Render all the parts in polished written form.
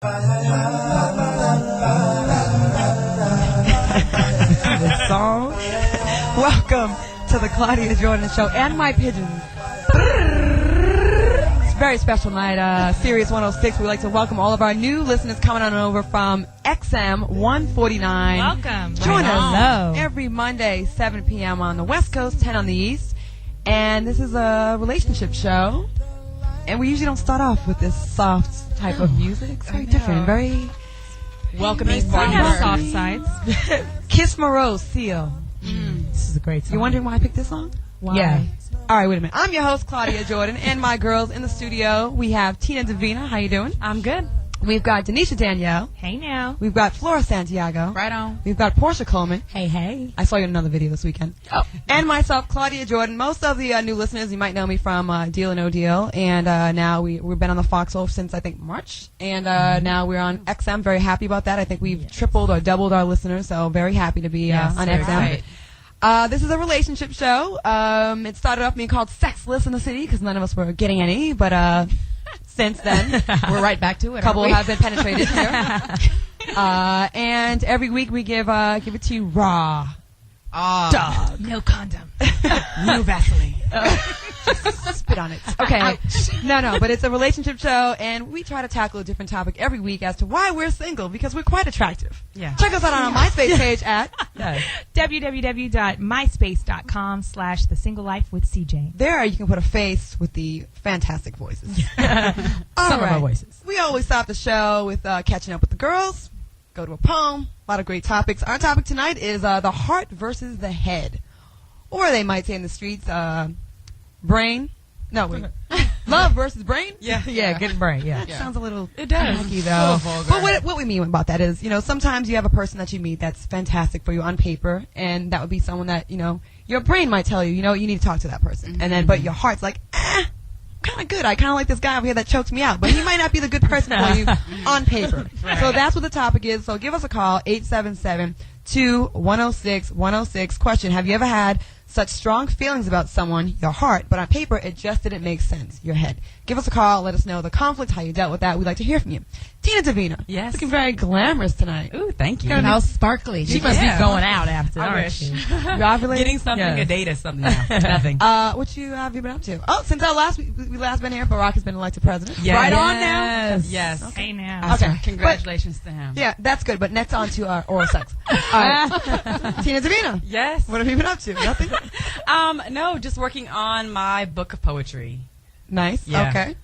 This song. Welcome to the Claudia Jordan Show and my pigeons. It's a very special night. Sirius 106. We'd like to welcome all of our new listeners coming on over from XM 149. Welcome. Join us every Monday, 7 p.m. on the West Coast, 10 on the East. And this is a relationship show. And we usually don't start off with this soft type of music. It's very different. Very welcoming. We have soft sides. Kiss My Rose, Seal. This is a great song. You wondering why I picked this song? Why? Yeah. All right, wait a minute. I'm your host, Claudia Jordan, and my girls in the studio. We have Tina Davina. How you doing? I'm good. We've got Denisha Danielle. Hey now. We've got Flora Santiago. Right on. We've got Portia Coleman. Hey, hey. I saw you in another video this weekend. Oh. And myself, Claudia Jordan. Most of the new listeners, you might know me from Deal or No Deal. And now we've been on the Foxxhole since, I think, March. And now we're on XM. Very happy about that. I think we've tripled or doubled our listeners, so very happy to be on XM. This is a relationship show. It started off being called Sexless in the City because none of us were getting any, but since then, we're right back to it. A couple have been penetrated here. And every week we give it to you raw. Dog. No condom. No Vaseline. Spit on it. Okay. No, but it's a relationship show, and we try to tackle a different topic every week as to why we're single, because we're quite attractive. Yeah. Check us out on our MySpace page at www.myspace.com/thesinglelifewithcj. There you can put a face with the fantastic voices. Some of our voices. We always start the show with catching up with the girls, go to a poem, a lot of great topics. Our topic tonight is the heart versus the head. Or they might say in the streets, brain. No, wait. Love versus brain? Yeah, good brain, yeah. Sounds a little It does. tacky, though. But what we mean about that is, sometimes you have a person that you meet that's fantastic for you on paper, and that would be someone that, your brain might tell you, you need to talk to that person. Mm-hmm. And then, but your heart's like, kind of good. I kind of like this guy over here that chokes me out, but he might not be the good person for you on paper. Right. So that's what the topic is. So give us a call, 877-2106-106. Question, have you ever had such strong feelings about someone, your heart, but on paper it just didn't make sense, your head? Give us a call. Let us know the conflict, how you dealt with that. We'd like to hear from you. Tina Davina. Yes. Looking very glamorous tonight. Ooh, thank you. How sparkly. She must be going out after. I wish. You ovulating? Getting something, a date or something now. Nothing. What have you been up to? Oh, since we last been here, Barack has been elected president. Yes. Right on now? Yes. Okay. Hey now. Okay. Congratulations to him. Yeah, that's good. But next on to our oral sex. All right. Tina Davina. Yes. What have you been up to? Nothing? No, just working on my book of poetry. Nice. Yeah. Okay.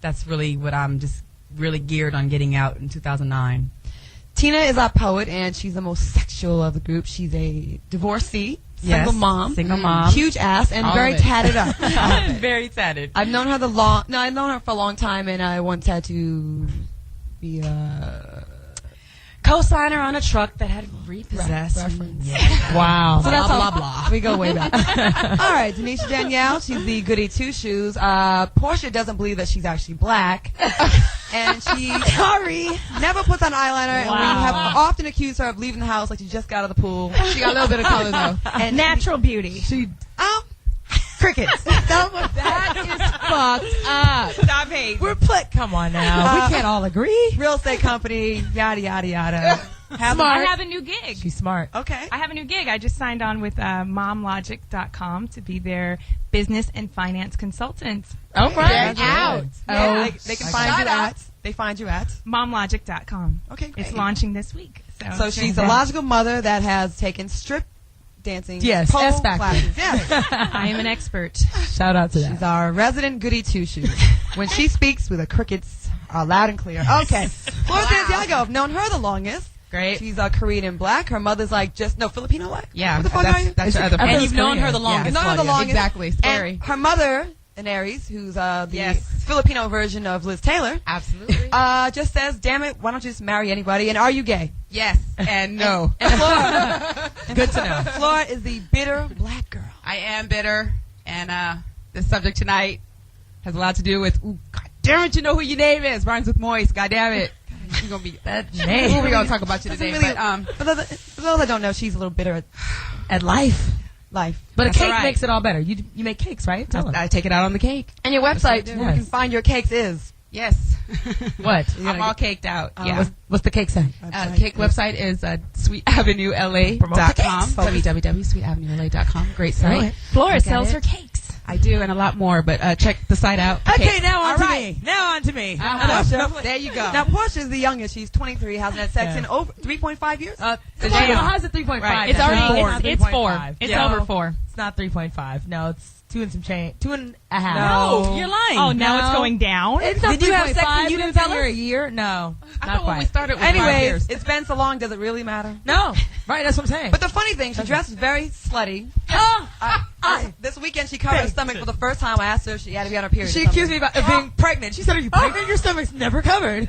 That's really what I'm just really geared on getting out in 2009. Tina is our poet, and she's the most sexual of the group. She's a divorcee, single mom, huge ass, and very tatted up. Very tatted. I've known her for a long time, and I once had to be co-signer on a truck that had repossessed. Yeah. Wow. So that's blah, blah. We go way back. All right, Denisha Danielle, she's the goody two-shoes. Portia doesn't believe that she's actually black. And she never puts on eyeliner. Wow. And we have often accused her of leaving the house like she just got out of the pool. She got a little bit of color, though. And natural beauty. Crickets. That is fucked up. Stop hating. Come on now. We can't all agree. Real estate company, yada, yada, yada. I have a new gig. She's smart. Okay. I have a new gig. I just signed on with momlogic.com to be their business and finance consultant. All right. Out. Yeah. They can find you at. They find you at momlogic.com. Okay, great. It's launching this week. So she's a logical mother that has taken strip dancing. Yes, pole S Factor. classes. Yes. I am an expert. Shout out to that. She's our resident goody two-shoes. When she speaks, with the crickets are loud and clear. Okay. Flora Santiago, I've known her the longest. Great. She's Korean and black. Her mother's Filipino what? Yeah. What the fuck are you? That's her other. And you've known her the longest. Known her the longest. Exactly. Scary. And her mother, an Aries, who's the Filipino version of Liz Taylor. Absolutely. Just says, damn it, why don't you just marry anybody? And are you gay? Yes. And no. And Flora. Good to know. Flora is the bitter black girl. I am bitter, and the subject tonight has a lot to do with. Ooh, God damn it! You know who your name is. Rhymes with moist. God damn it. You're gonna be that name. Who we gonna talk about you today? Really, but for those that don't know, she's a little bitter at life. But a cake makes it all better. You make cakes, right? I take it out on the cake. And your website where you can find your cakes is? Yes. What? I'm all caked out. Yeah. What's the cake say? Cake website is sweetavenuela.com. www.sweetavenuela.com. Great site. Flora sells her cakes. I do, and a lot more, but check the site out. Okay, now on to me. Now on to me. There you go. Now, Portia is the youngest. She's 23, hasn't had sex in over 3.5 years? How's it 3.5? Right. It's already, it's 4. It's over 4. It's not 3.5. No, it's 2 and some change. 2.5. No, you're lying. Oh, now it's going down? It's not. Did you have sex and you didn't tell her? A year? No. I thought when we started with 5 Anyways, years. it's been so long, does it really matter? No. Right, that's what I'm saying. But the funny thing, she dresses very slutty. This weekend, she covered her stomach for the first time. I asked her if she had to be on her period. She accused me of being pregnant. She said, "Are you pregnant? Your stomach's never covered."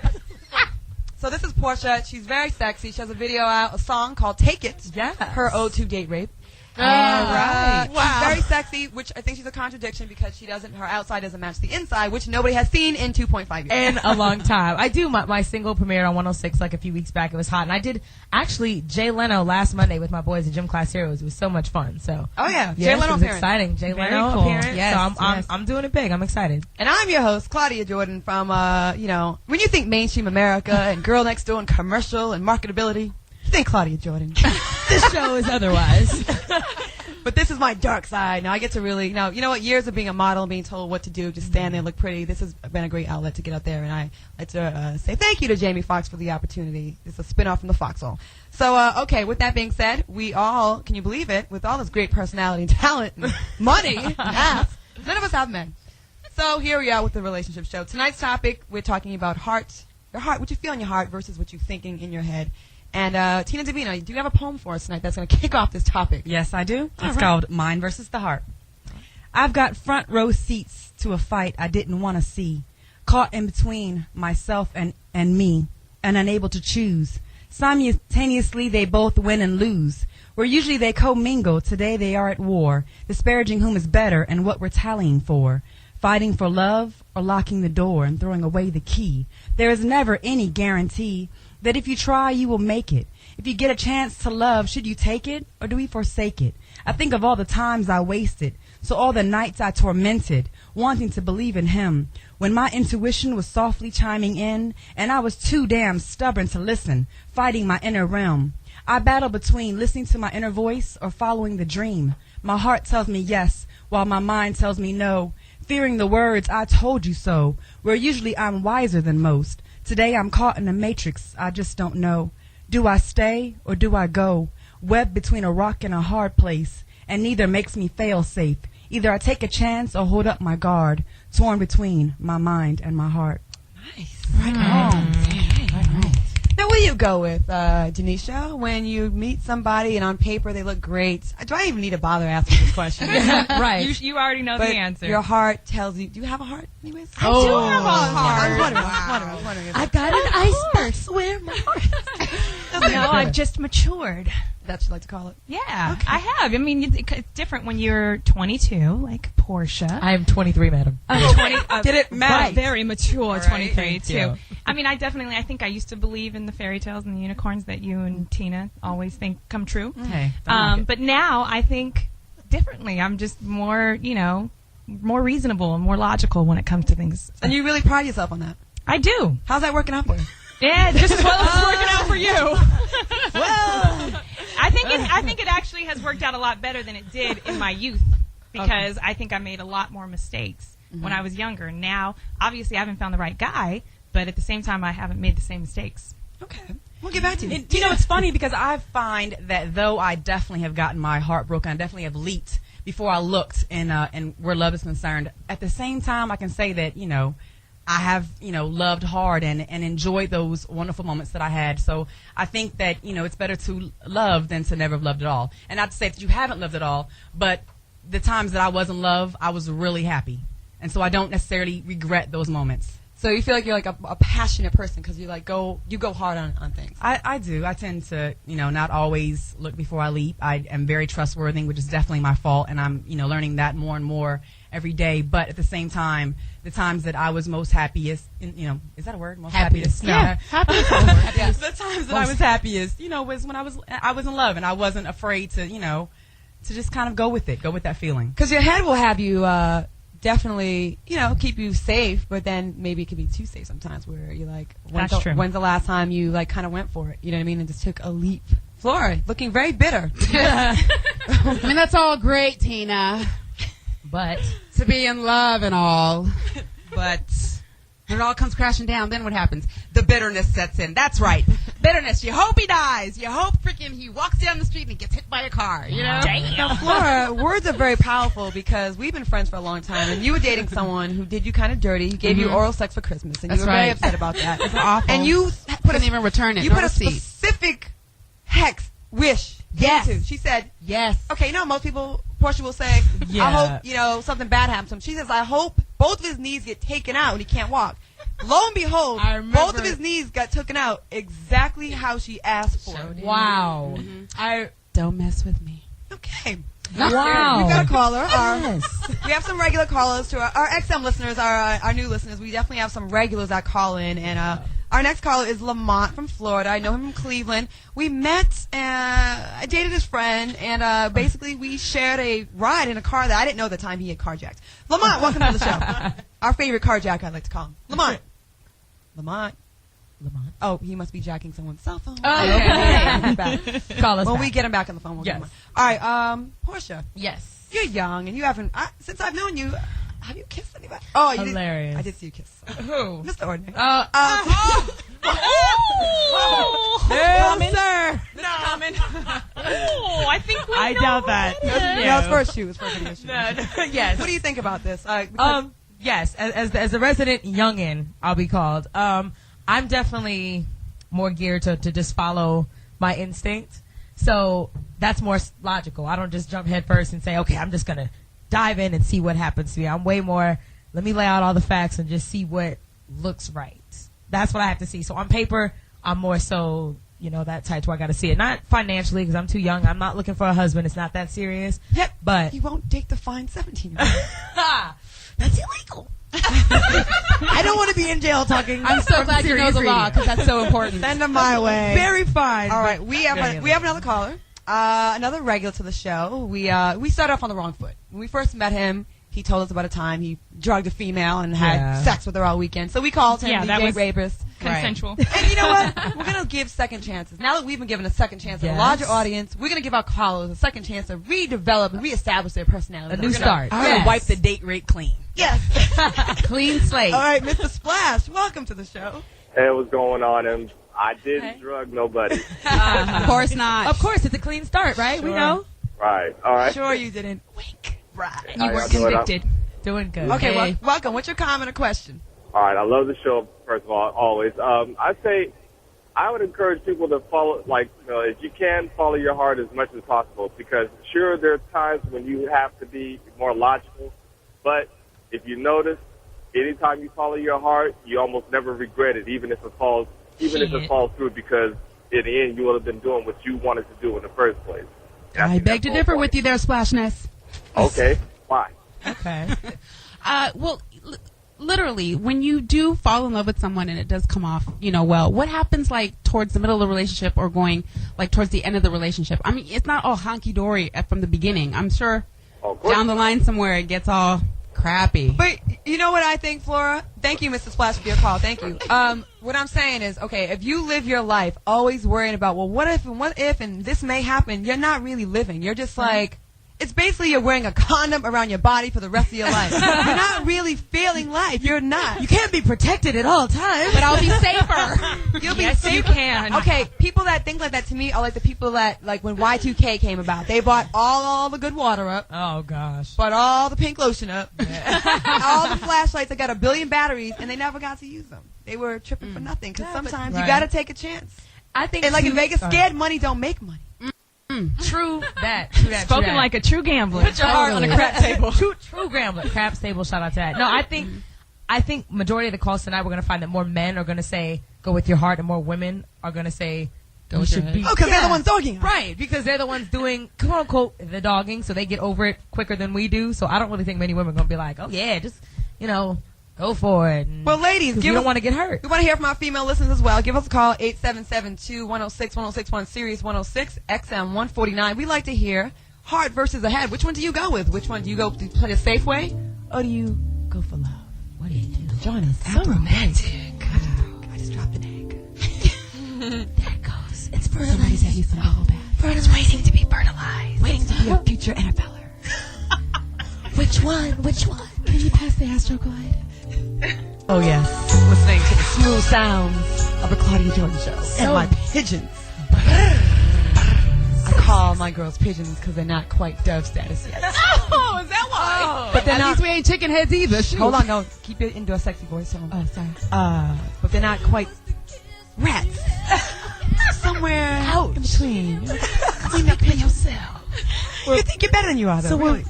So this is Portia. She's very sexy. She has a video out, a song called "Take It." Yes. Her ode to date rape. Right. Wow. She's very sexy, which I think she's a contradiction because she doesn't. Her outside doesn't match the inside, which nobody has seen in 2.5 years. In a long time. I do. My single premiered on 106 like a few weeks back. It was hot, and I did actually Jay Leno last Monday with my boys at Gym Class Heroes. It was so much fun. So. Oh yeah, Yes, Jay Leno it was appearance. exciting. Jay Very Leno cool. appearance. Yes, So yes. I'm doing it big. I'm excited. And I'm your host, Claudia Jordan, from when you think mainstream America and Girl Next Door and commercial and marketability, you think Claudia Jordan. This show is otherwise. But this is my dark side. Now I get to really, you know what, years of being a model and being told what to do, just stand there and look pretty. This has been a great outlet to get out there, and I like to say thank you to Jamie Foxx for the opportunity. It's a spinoff from the Foxxhole. So, okay, with that being said, we all, can you believe it, with all this great personality and talent and money and ass, none of us have men. So here we are with the relationship show. Tonight's topic, we're talking about heart, your heart, what you feel in your heart versus what you're thinking in your head. And Tina Davina, do you have a poem for us tonight that's going to kick off this topic? Yes, I do. It's called Mind versus the Heart. I've got front row seats to a fight I didn't want to see, caught in between myself and me, and unable to choose. Simultaneously, they both win and lose. Where usually they commingle, today they are at war, disparaging whom is better and what we're tallying for. Fighting for love or locking the door and throwing away the key. There is never any guarantee that if you try, you will make it. If you get a chance to love, should you take it or do we forsake it? I think of all the times I wasted, so all the nights I tormented, wanting to believe in him, when my intuition was softly chiming in, and I was too damn stubborn to listen, fighting my inner realm. I battle between listening to my inner voice or following the dream. My heart tells me yes, while my mind tells me no, fearing the words I told you so, where usually I'm wiser than most. Today I'm caught in a matrix, I just don't know. Do I stay or do I go? Webbed between a rock and a hard place, and neither makes me fail safe. Either I take a chance or hold up my guard, torn between my mind and my heart. Nice. Right on. Now, what do you go with, Janisha, when you meet somebody and on paper they look great? Do I even need to bother asking this question? Right. You already know But the answer. your heart tells you. Do you have a heart, anyways? I do have a heart. I was wondering if I've got an iceberg where my heart. No, I've just matured. That's what you like to call it. Yeah, I have. I mean, it's different when you're 22, like Portia. I am 23, madam. 20, Get it, right. Very mature, Right. 23 Thank too. you. I mean, I think I used to believe in the fairy tales and the unicorns that you and Tina always think come true. Hey. But now I think differently. I'm just more, more reasonable and more logical when it comes to things. And you really pride yourself on that. I do. How's that working out for you? Yeah, just as well as it's working out for you. Well, I think it actually has worked out a lot better than it did in my youth because I think I made a lot more mistakes when I was younger. Now, obviously, I haven't found the right guy, but at the same time, I haven't made the same mistakes. okay. We'll get back to you. It's funny because I find that though I definitely have gotten my heart broken, I definitely have leaped before I looked in where love is concerned. At the same time, I can say that, I have, loved hard and enjoyed those wonderful moments that I had. So I think that, it's better to love than to never have loved at all. And not to say that you haven't loved at all, but the times that I was in love, I was really happy. And so I don't necessarily regret those moments. So you feel like you're like a passionate person because you go hard on things. I do. I tend to, not always look before I leap. I am very trustworthy, which is definitely my fault. And I'm, learning that more and more every day. But at the same time, the times that I was most happiest, is that a word? Most happiest. No. Yeah, happiest. Yes. The times that I was happiest, was when I was in love and I wasn't afraid to, to just kind of go with it, go with that feeling. Because your head will have you definitely, keep you safe, but then maybe it could be too safe sometimes where you're like, when's the last time you like kind of went for it? You know what I mean? And just took a leap. Flora, looking very bitter. I mean, that's all great, Tina. But to be in love and all. But when it all comes crashing down, then what happens? The bitterness sets in. That's right. Bitterness. You hope he dies. You hope freaking he walks down the street and he gets hit by a car. Now, Flora, words are very powerful because we've been friends for a long time, and you were dating someone who did you kind of dirty. He gave you oral sex for Christmas, and you were very upset about that. It's awful. And you couldn't even return it. You put a specific hex wish. Yes. Into. She said yes. Okay, most people, Portia will say, I hope, something bad happens to him. She says, I hope both of his knees get taken out and he can't walk. Lo and behold, both of his knees got taken out exactly how she asked for. Wow. Don't mess with me. Okay. Wow. We've got a caller. We have some regular callers to our XM listeners, our new listeners. We definitely have some regulars that call in, and our next caller is Lamont from Florida. I know him from Cleveland. We met, I dated his friend, and basically we shared a ride in a car that I didn't know at the time he had carjacked. Lamont, welcome to the show. Our favorite carjacker, I like to call him. Lamont. Oh, he must be jacking someone's cell phone. Okay. Call us when back. we get him back on the phone, we'll get him on. All right, Portia. Yes. You're young, and you haven't, since I've known you, have you kissed anybody? Oh, you hilarious. I did see you kiss. Who? Mr. Ordinary. No, sir. No. Oh, I think we I doubt that. No, it's for a shoe. It's for a video shoot. Yes. What do you think about this? Yes, as a resident youngin, I'll be called. I'm definitely more geared to just follow my instinct. So that's more logical. I don't just jump head first and say, okay, I'm just going to dive in and see what happens to me. I'm way more, let me lay out all the facts and just see what looks right. That's what I have to see. So on paper, I'm more so, that type where I got to see it. Not financially because I'm too young. I'm not looking for a husband. It's not that serious. Yep, but you won't date the fine 17-year-old. That's illegal. I don't want to be in jail talking. I'm so glad you know the law because that's so important. Send them my way. Very fine. All right, we have another caller, another regular to the show. We started off on the wrong foot. When we first met him, he told us about a time he drugged a female and had sex with her all weekend. So we called him the gay rapist. Consensual. Right. And you know what? We're going to give second chances. Now that we've been given a second chance to a larger audience, we're going to give our callers a second chance to redevelop and reestablish their personality. A new start. I'm going to wipe the date rate clean. Yes. Clean slate. All right, Mr. Splash, welcome to the show. Hey, what's going on? And I didn't drug nobody. Of course not. Of course, it's a clean start, right? Sure. We know. Right. All right. Sure you didn't. Wink. Right. You were convicted. Doing good. Okay, welcome. What's your comment or question? All right. I love the show, first of all, always. I'd say I would encourage people to follow, if you can, follow your heart as much as possible. Because, sure, there are times when you have to be more logical. But if you notice, anytime you follow your heart, you almost never regret it, even if it falls through, because in the end, you would have been doing what you wanted to do in the first place. I beg to differ with you there, Splashness. Okay. Why? Okay. Well, literally, when you do fall in love with someone and it does come off, well, what happens towards the middle of the relationship or going towards the end of the relationship? I mean, it's not all honky-dory from the beginning. I'm sure down the line somewhere it gets all crappy. But you know what I think, Flora? Thank you, Mr. Splash, for your call. Thank you. What I'm saying is, okay, if you live your life always worrying about, well, what if, and this may happen, you're not really living. You're just it's basically you're wearing a condom around your body for the rest of your life. You're not really feeling life. You're not. You can't be protected at all times. But I'll be safer. You'll be Yes, safer. you can. Okay, people that think like that to me are like the people that, when Y2K came about, they bought all the good water up. Oh, gosh. Bought all the pink lotion up. All the flashlights that got 1 billion batteries, and they never got to use them. They were tripping for nothing, because sometimes you got to take a chance. I think And in Vegas, scared money don't make money. True that. Spoken like a true gambler. Put your heart on a crap table. True gambler. Craps table, shout out to that. No, I think majority of the calls tonight we're going to find that more men are going to say go with your heart and more women are going to say go with your head. Oh, because they're the ones dogging. Right, because they're the ones doing, quote unquote, the dogging, so they get over it quicker than we do. So I don't really think many women are going to be like, oh yeah, just, go for it. Well, ladies, you don't want to get hurt. We want to hear from our female listeners as well. Give us a call, 877-2-106-1061, Sirius 106, XM 149. We like to hear heart versus a head. Which one do you go with? Which one do you go to play the safe way? or do you go for love? What do you do? Join us. So romantic. I just dropped an egg. There it goes. It's Somebody said he's some bubble bath. Fertilizer waiting to be fertilized. Waiting to be a future NFLer. Which one? Can you pass the Astroglide? Oh, yes. Listening to the smooth sounds of the Claudia Jordan show. And my pigeons. I call my girls pigeons because they're not quite dove status yet. Oh, is that why? But they're At not. least we ain't chicken heads either. Shoot. Hold on, no. Keep it into a sexy voice. Oh, sorry. But they're not quite rats. Somewhere in between. Clean up in yourself. You think you're better than you are, though. Really.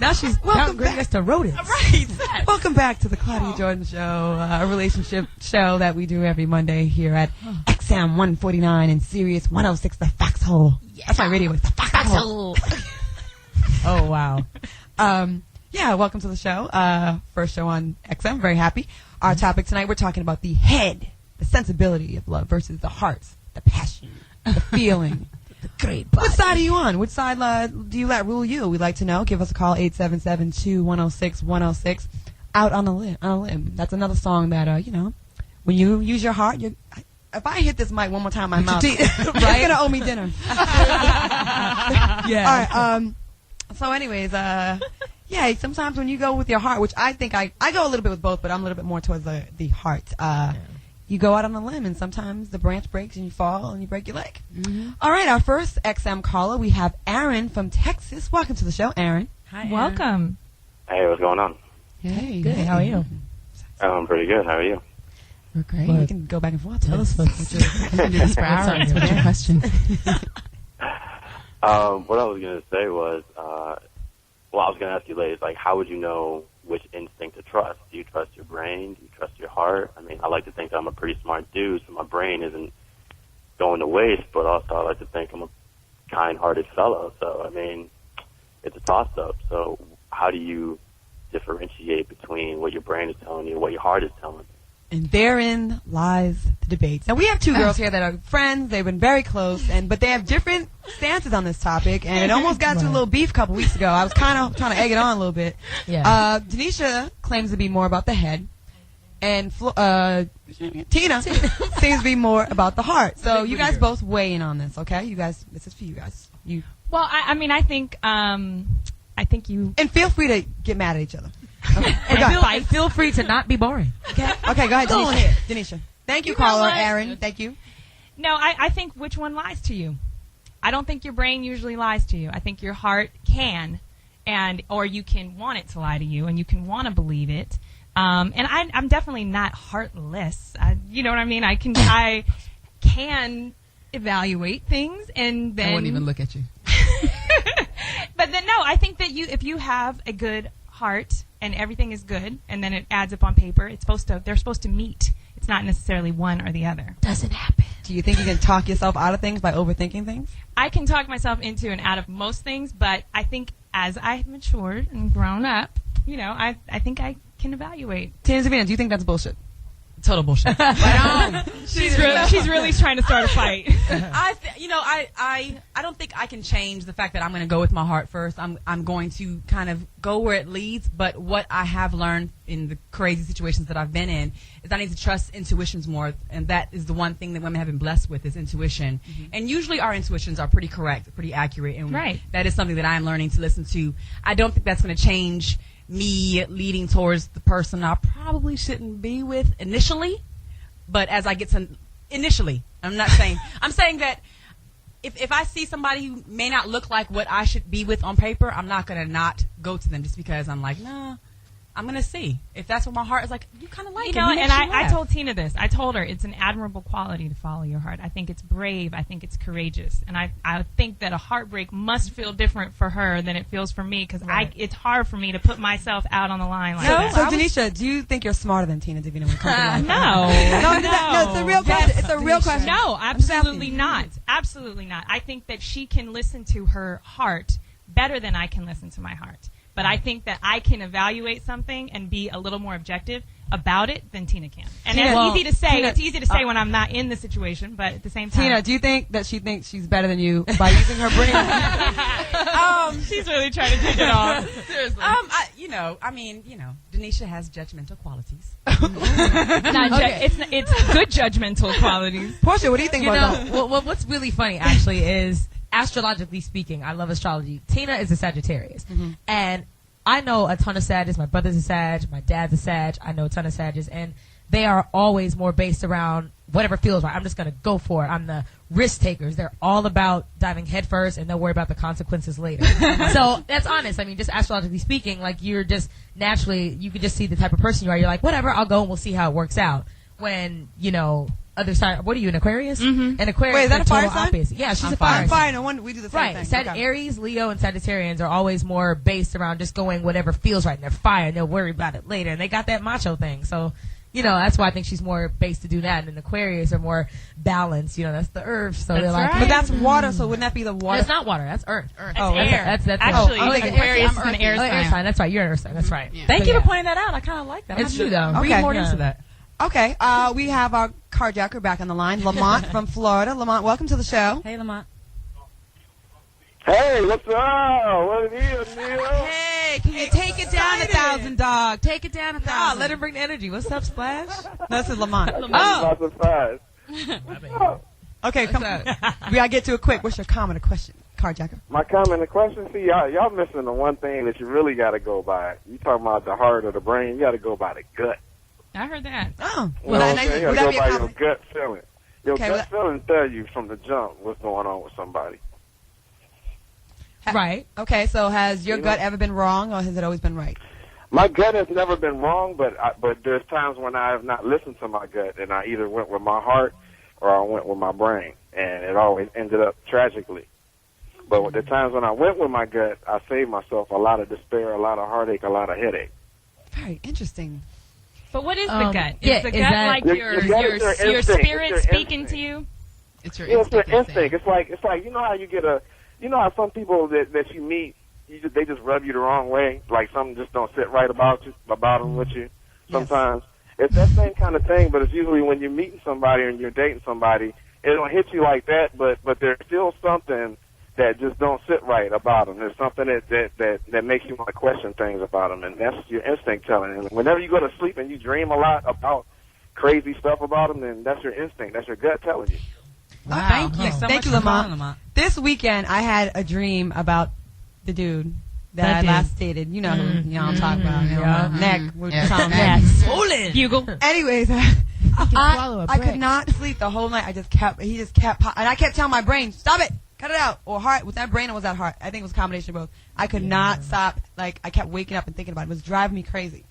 Now she's downgrading us to rodents. Right. Welcome back to the Claudia Jordan Show, a relationship show that we do every Monday here at XM 149 and Sirius 106, the Foxxhole. Yeah. That's my radio voice, the Foxxhole. Oh, wow. Yeah, welcome to the show. First show on XM. Very happy. Our topic tonight, we're talking about the head, the sensibility of love versus the heart, the passion, the feeling. The great body. What side are you on? Which side do you let rule you? We'd like to know. Give us a call, 877-2106-106. Out on a limb. That's another song that, when you use your heart, if I hit this mic one more time in my mouth, you're going to owe me dinner. Yeah. All right. So anyways, yeah, sometimes when you go with your heart, which I think I go a little bit with both, but I'm a little bit more towards the heart. You go out on a limb, and sometimes the branch breaks, and you fall, and you break your leg. Mm-hmm. All right, our first XM caller, we have Aaron from Texas. Welcome to the show, Aaron. Hi, Aaron. Welcome. Hey, what's going on? Hey. Good. How are you? I'm pretty good. How are you? We're great. What? We can go back and forth. Tell us what's your for hours. What's your question? What I was going to say was, I was going to ask you ladies, how would you know which instinct to trust? Do you trust your brain? Do you trust your heart? I mean, I like to think that I'm a pretty smart dude, so my brain isn't going to waste, but also I like to think I'm a kind-hearted fellow. So, I mean, it's a toss-up. So how do you differentiate between what your brain is telling you and what your heart is telling you? And therein lies the debate. Now, we have two girls here that are friends. They've been very close, but they have different stances on this topic, and it almost got to a little beef a couple weeks ago. I was kind of trying to egg it on a little bit. Yeah. Denisha claims to be more about the head, and Tina seems to be more about the heart. So you guys both weigh in on this, okay? You guys, this is for you guys. Well, I mean, I think you. And feel free to get mad at each other. Okay. And feel free to not be boring. Okay, go ahead, Denisha. Thank you, You know caller, what? Aaron. Thank you. No, I think which one lies to you. I don't think your brain usually lies to you. I think your heart can, or you can want it to lie to you, and you can want to believe it. And I'm definitely not heartless. You know what I mean? I can evaluate things, and then I won't even look at you. But then no, I think that if you have a good heart and everything is good, and then it adds up on paper, they're supposed to meet. It's not necessarily one or the other. Doesn't happen. Do you think you can talk yourself out of things by overthinking things? I can talk myself into and out of most things, but I think as I've matured and grown up, I think I can evaluate. Tina Zavina, do you think that's bullshit? Total bullshit. She's really trying to start a fight. I don't think I can change the fact that I'm going to go with my heart first. I'm going to kind of go where it leads. But what I have learned in the crazy situations that I've been in is I need to trust intuitions more, and that is the one thing that women have been blessed with is intuition. Mm-hmm. And usually our intuitions are pretty correct, pretty accurate, and right. That is something that I am learning to listen to. I don't think that's going to change me leading towards the person I probably shouldn't be with initially, but as I get to initially, I'm saying that if I see somebody who may not look like what I should be with on paper, I'm not going to not go to them just because I'm like, nah, I'm going to see. If that's what my heart is like, you kind of like it. And I told Tina this. I told her it's an admirable quality to follow your heart. I think it's brave. I think it's courageous. And I think that a heartbreak must feel different for her than it feels for me because it's hard for me to put myself out on the line like that. So Denisha, do you think you're smarter than Tina Davina when it comes to life? No, it's a real question. It's a real question. No, absolutely not. Absolutely not. I think that she can listen to her heart better than I can listen to my heart. But I think that I can evaluate something and be a little more objective. about it than Tina can. And Tina, it's easy to say. Tina, it's easy to say when I'm not in the situation, but at the same time, Tina, do you think that she thinks she's better than you by using her brain? she's really trying to take it off. Seriously. Denisha has judgmental qualities. It's good judgmental qualities. Portia, what do you think about that? What's really funny actually is, astrologically speaking, I love astrology. Tina is a Sagittarius, and I know a ton of Sagittarius. My brother's a Sag, my dad's a Sag. I know a ton of Sagittarius, and they are always more based around whatever feels right. I'm just going to go for it. I'm the risk takers. They're all about diving headfirst, and they'll worry about the consequences later. So that's honest. I mean, just astrologically speaking, like, you're just naturally, you can just see the type of person you are. You're like, whatever, I'll go and we'll see how it works out. When, other side, what are you, an Aquarius? An Aquarius. Wait, is that a fire sign? Opposite. Yeah, she's I'm a fire sign. fire. No wonder we do the same thing. Right. Okay. Aries, Leo, and Sagittarians are always more based around just going whatever feels right. And they're fire, and they'll worry about it later. And they got that macho thing. So, that's why I think she's more based to do that. And then Aquarius are more balanced. That's the earth. So they're like, But that's water, so wouldn't that be the water? It's not water. That's earth. That's Oh, air. That's Actually, Aquarius is an air sign. That's right. You're an earth sign. That's right. Yeah. Thank you for pointing that out. I kind of like that. It's true, though. Read more into that. Okay, we have our carjacker back on the line, Lamont from Florida. Lamont, welcome to the show. Hey, Lamont. Hey, what's up? What it is, Neil? Hey, can you take it down 1,000, dog? Take it down 1,000. Let him bring the energy. What's up, Splash? No, this is Lamont. Not surprised. Okay, come on. We gotta get to it quick. What's your comment or question, carjacker? My comment and question, see, y'all missing the one thing that you really got to go by. You talking about the heart or the brain, you got to go by the gut. I heard that. Oh, You know what I'm saying? You would got that to be go a by your comment? gut feeling. Your Okay, gut feeling tell you from the jump what's going on with somebody. Right. Okay, so has your gut ever been wrong, or has it always been right? My gut has never been wrong, but there's times when I have not listened to my gut, and I either went with my heart or I went with my brain, and it always ended up tragically. But with the times when I went with my gut, I saved myself a lot of despair, a lot of heartache, a lot of headache. Very interesting. But what is the gut? yeah, Is the is gut that- like Your gut is your your instinct. spirit It's your speaking instinct. to you? It's your Yeah, it's instinct. your instinct. It's like you know how you get how some people that you meet, they just rub you the wrong way, like something just don't sit right about them with you. Sometimes it's that same kind of thing, but it's usually when you're meeting somebody and you're dating somebody, it don't hit you like that, but there's still something that just don't sit right about them. There's something that makes you want to question things about them, and that's your instinct telling. And whenever you go to sleep and you dream a lot about crazy stuff about them, then that's your instinct. That's your gut telling you. Wow. Thank you so Thank much you, for Lamont. calling, Lamont. This weekend, I had a dream about the dude that I dude. last dated. You know who I'm talking about. Neck. We're Yeah. calling Neck. him. Bugle. Anyways, swallow a I could brick. not sleep the whole night. He just kept, and I kept telling my brain, stop it, cut it out. Or heart, was that brain or was that heart? I think it was a combination of both. I could not stop. Like, I kept waking up and thinking about it. It was driving me crazy.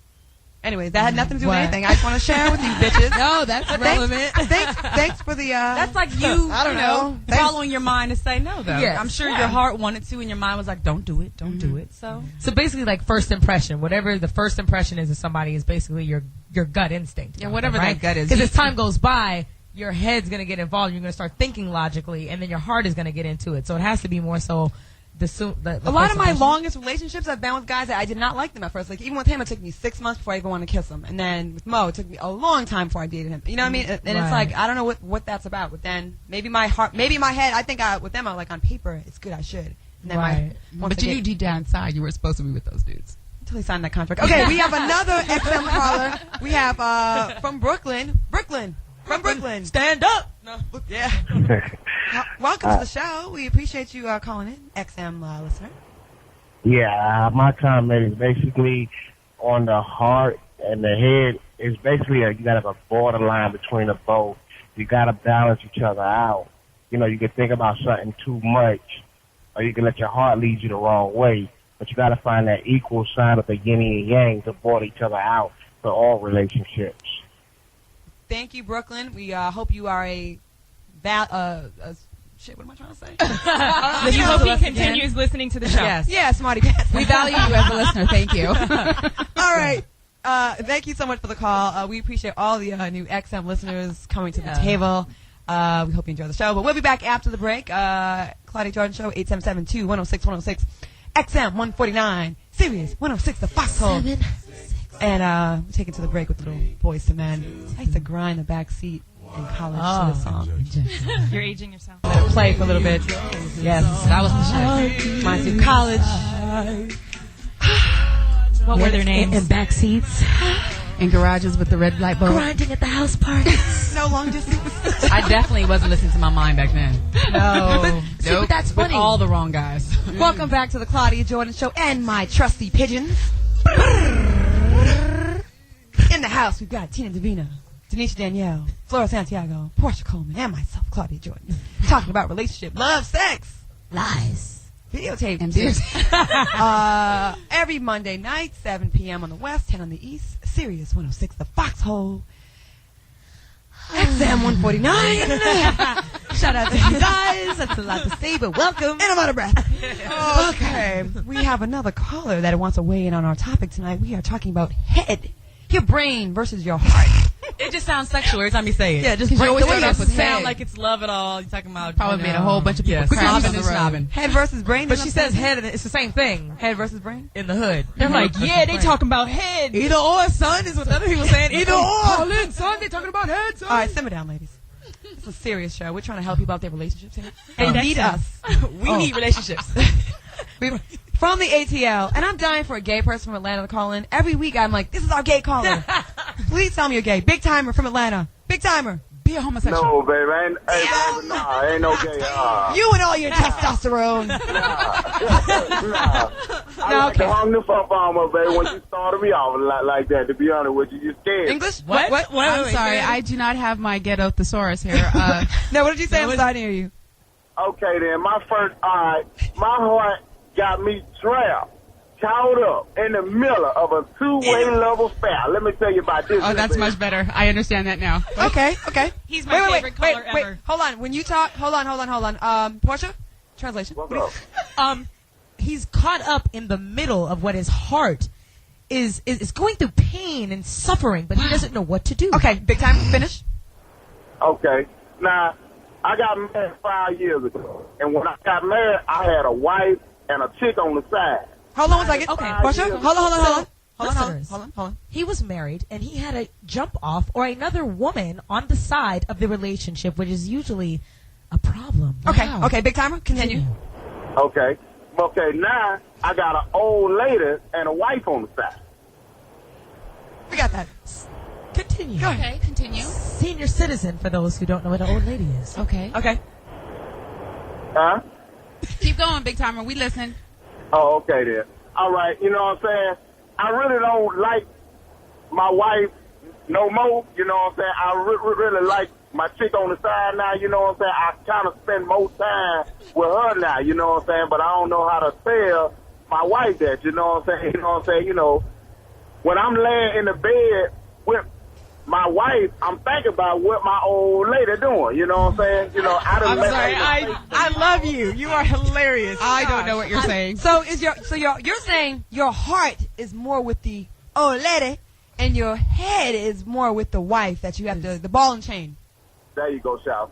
Anyways, that had nothing to do with What? anything. I just want to share with you bitches. No, that's relevant. Thanks for the, That's like you, I don't know. Thanks. following your mind to say no, though. Yes. I'm sure your heart wanted to, and your mind was like, don't do it, don't do it. So, So basically, like, first impression, whatever the first impression is of somebody is basically your gut instinct. Yeah, whatever right? that gut is. Because as time goes by, your head's going to get involved. You're going to start thinking logically, and then your heart is going to get into it. So it has to be more so the A lot first of my impression. longest relationships I've been with guys that I did not like them at first. Like, even with him, it took me 6 months before I even wanted to kiss him. And then with Mo, it took me a long time before I dated him. You know what I mean? And it's Right. like, I don't know what that's about. But then maybe my heart, maybe my head, I think with them, I'm like, on paper, it's good, I should. And then Right. But you knew deep down inside you were supposed to be with those dudes. until he signed that contract. Okay, we have another XM caller. We have from Brooklyn. From Brooklyn. Stand up! No. Yeah. Welcome to the show. We appreciate you calling in, XM listener. Yeah, my comment is basically on the heart and the head. It's basically you got to have a borderline between the both. You got to balance each other out. You know, you can think about something too much, or you can let your heart lead you the wrong way. But you got to find that equal side of the yin and yang to border each other out for all relationships. Thank you, Brooklyn. We hope you are shit, what am I trying to say? You hope he continues listening to the show. yes. Yeah, smarty pants. We value you as a listener. Thank you. All right. Thank you so much for the call. We appreciate all the new XM listeners coming to the table. We hope you enjoy the show. But we'll be back after the break. Claudia Jordan Show, 877-2-106-106. XM 149, Sirius 106, the Foxhole. And we take it to the break with Little Boys to Men. I used to grind the back seat in college to this song. You're aging yourself. Let it play for a little bit. Yes, that was the shit. Reminds me of college. What were their names? In back seats. In garages with the red light bulb. Grinding at the house party. No long distance. I definitely wasn't listening to my mind back then. No. See, but that's funny. With all the wrong guys. Welcome back to the Claudia Jordan Show and my trusty pigeons. In the house, we've got Tina Davina, Denisha Danielle, Flora Santiago, Portia Coleman, and myself, Claudia Jordan. Talking about relationship, love, sex, Lies. videotape. Every Monday night, 7 p.m. on the West, 10 on the East, Sirius 106, the Foxxhole. XM 149. Shout out to you guys. That's a lot to say, but welcome. And I'm out of breath. Okay. We have another caller that wants to weigh in on our topic tonight. We are talking about head. Your brain versus your heart. It just sounds sexual every time you say it. Yeah, just the way start it off with sound head. like it's love at all. You're talking about Probably made a whole bunch of people crash crash on the road. Head versus brain. But she says head, and it's the same thing head versus brain. in the hood. They're like, yeah, they talking about head. Either or, son, is what other people saying. Either or. Call in, son. They talking about head, son. All right, simmer down, ladies. It's a serious show. We're trying to help people out their relationships here. They that's need us. We need relationships. From the ATL, and I'm dying for a gay person from Atlanta to call in. Every week I'm like, this is our gay caller. Please tell me you're gay. Big timer from Atlanta. Big timer. Be a homosexual. No, baby. Ain't no gay. You and all your testosterone. I like to hung the fuck on my baby when you started me off like that. To be honest with you, you scared. English? What? I'm sorry, I do not have my ghetto thesaurus here. No, what did you say? I'm sorry to hear you. Okay, then. My heart got me trapped, caught up in the middle of a two-way level fair. Let me tell you about this. Oh, that's much better. I understand that now. Okay. He's my favorite caller ever. Hold on. When you talk, hold on. Portia, translation. What's up? He's caught up in the middle of what his heart is going through pain and suffering, but he doesn't know what to do. Okay, big time. Finish. Okay. Now, I got married 5 years ago, and when I got married, I had a wife and a chick on the side. Hold on one second. Okay, Portia, hold on. Listeners, Hold on. he was married, and he had a jump off or another woman on the side of the relationship, which is usually a problem. Okay, big timer. Continue. Okay. Now I got an old lady and a wife on the side. We got that. Continue. Go ahead. Okay, continue. Senior citizen, for those who don't know what an old lady is. Okay. Okay. Huh? Keep going, big timer. We listen. Oh, okay then. All right. You know what I'm saying? I really don't like my wife no more. You know what I'm saying? I really like my chick on the side now. You know what I'm saying? I kind of spend more time with her now. You know what I'm saying? But I don't know how to tell my wife that. You know what I'm saying? You know what I'm saying? You know, when I'm laying in the bed with my wife, I'm thinking about what my old lady doing. You know what I'm saying? You know, I'm sorry. I love you. You are hilarious. I don't know what you're saying. So you're saying your heart is more with the old lady, and your head is more with the wife that you have the ball and chain. There you go, Shout.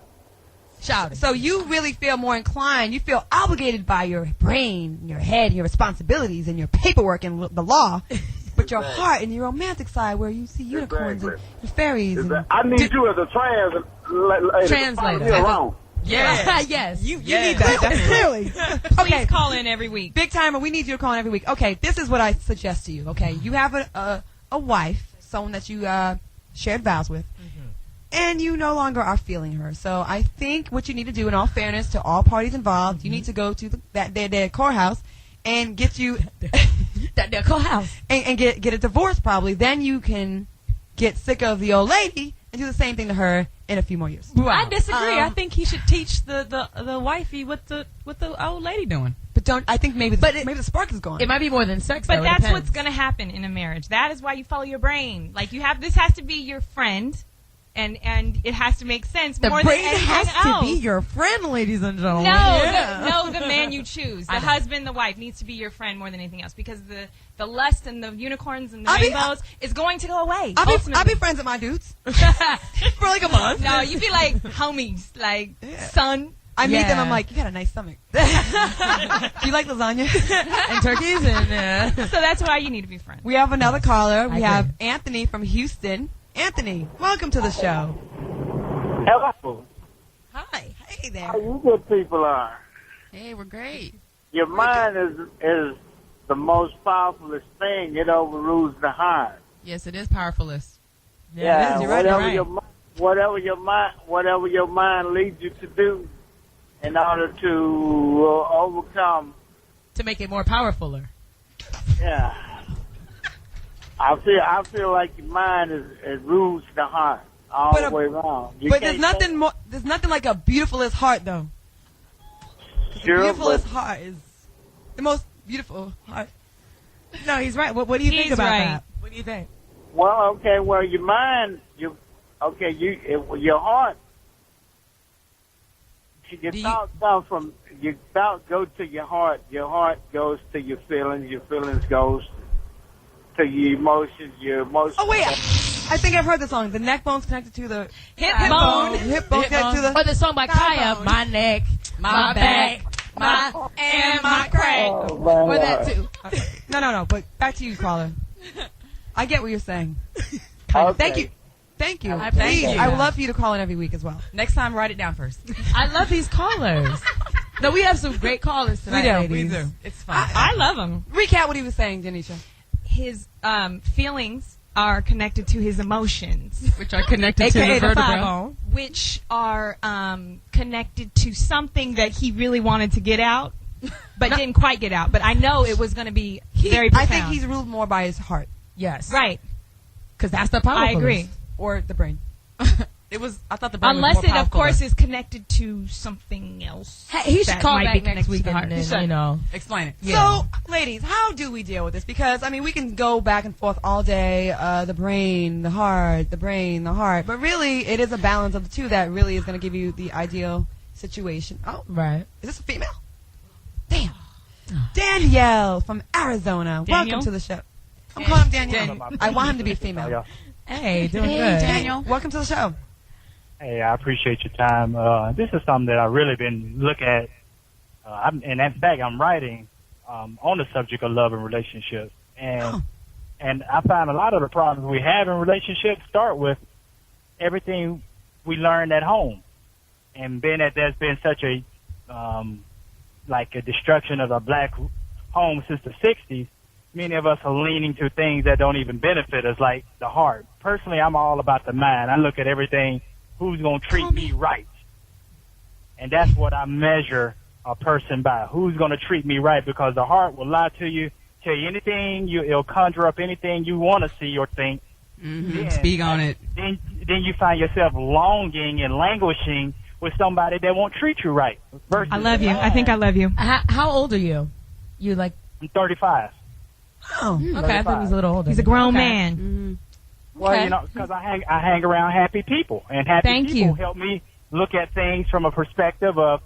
Shouting. So you really feel more inclined. You feel obligated by your brain, your head, your responsibilities, and your paperwork and the law. But your heart and your romantic side, where you see unicorns and fairies. And I need you as a translator. Around. Yeah. Yes. You need that. Clearly. Please call in every week. Big timer, we need you to call in every week. Okay, this is what I suggest to you, okay? You have a wife, someone that you shared vows with, and you no longer are feeling her. So I think what you need to do, in all fairness to all parties involved, you need to go to their courthouse and get you Their courthouse. and get a divorce probably. Then you can get sick of the old lady and do the same thing to her in a few more years. I disagree. I think he should teach the wifey what the old lady doing. But I think maybe the spark is gone. It might be more than sex, But though. that's It depends. what's going to happen in a marriage. That is why you follow your brain. Like this has to be your friend, and it has to make sense The more brain than anything has else. to be your friend, ladies and gentlemen. No, the man you choose, the husband, the wife, needs to be your friend more than anything else, because the lust and the unicorns and the rainbows is going to go away. I'll be friends with my dudes for like a month. No, you be like homies, like son, I meet them, I'm like, you got a nice stomach. Do you like lasagna? And turkeys and So that's why you need to be friends. We have another caller. We I have agree. Anthony from Houston. Anthony, welcome to the show. Hello. Hi. Hey there. How you good people are? Hey, we're great. Your mind is the most powerful thing. It overrules the heart. Yes, it is powerfulest. Yeah, it is. You're right, whatever your mind leads you to do, in order to overcome. to make it more powerfuler. Yeah. I feel like your mind is rules the heart all the way around. But there's nothing more. There's nothing like a beautifulest heart, though. Sure, the beautifulest heart is the most beautiful heart. No, he's right. What do you think He's about right. that? What do you think? Well, okay. Well, your mind, your heart. Your thoughts come from your thought go to your heart. Your heart goes to your feelings. Your feelings goes to your emotions. Your emotions. Oh wait, I think I've heard the song. The neck bone's connected to the Hip bone. The hip bone connected to the. Or the song by Kaya, bone. My Neck, My Back, and My Crack. Or that too. No. But back to you, caller. I get what you're saying. Okay. Thank you. I appreciate Please, I would that. love for you to call in every week as well. Next time, write it down first. I love these callers. No, we have some great callers tonight, We do. ladies. It's fine. I love him. Recap what he was saying, Denisha. His feelings are connected to his emotions, Which are connected to AKA the the thigh vertebra. bone. which are connected to something that he really wanted to get out, but didn't quite get out. But I know it was going to be very I profound. think he's ruled more by his heart Yes. right. Because that's the powerful. I agree. or the brain. I thought the brain Unless was it, more of powerful. course, is connected to something else. Hey, he should that call might back be next connected week to the heart. and then, you know. Explain it. Yeah. So, ladies, how do we deal with this? Because, I mean, we can go back and forth all day, the brain, the heart, the brain, the heart. But really, it is a balance of the two that really is going to give you the ideal situation. Oh, Right. is this a female? Damn. Danielle from Arizona. Daniel? Welcome to the show. I'm calling him Danielle. I want him to be a female. Hey, doing Hey, good. Daniel. Welcome to the show. Hey, I appreciate your time. This is something that I've really been looking at. And in fact, I'm writing on the subject of love and relationships. And I find a lot of the problems we have in relationships start with everything we learned at home. And being that there's been such a destruction of the black home since the 60s, many of us are leaning to things that don't even benefit us, like the heart. Personally, I'm all about the mind. I look at everything, who's going to treat me right. And that's what I measure a person by. Who's going to treat me right? Because the heart will lie to you, tell you anything, it'll conjure up anything you want to see or think. Mm-hmm. Speak on it. Then you find yourself longing and languishing with somebody that won't treat you right. Versus I love you. I think I love you. How old are you? You like? I'm 35. Oh, Okay, I thought he was a little older. He's a grown Okay. man. Mm-hmm. Well, Okay. you know, because I hang around happy people, and happy Thank people you. help me look at things from a perspective of,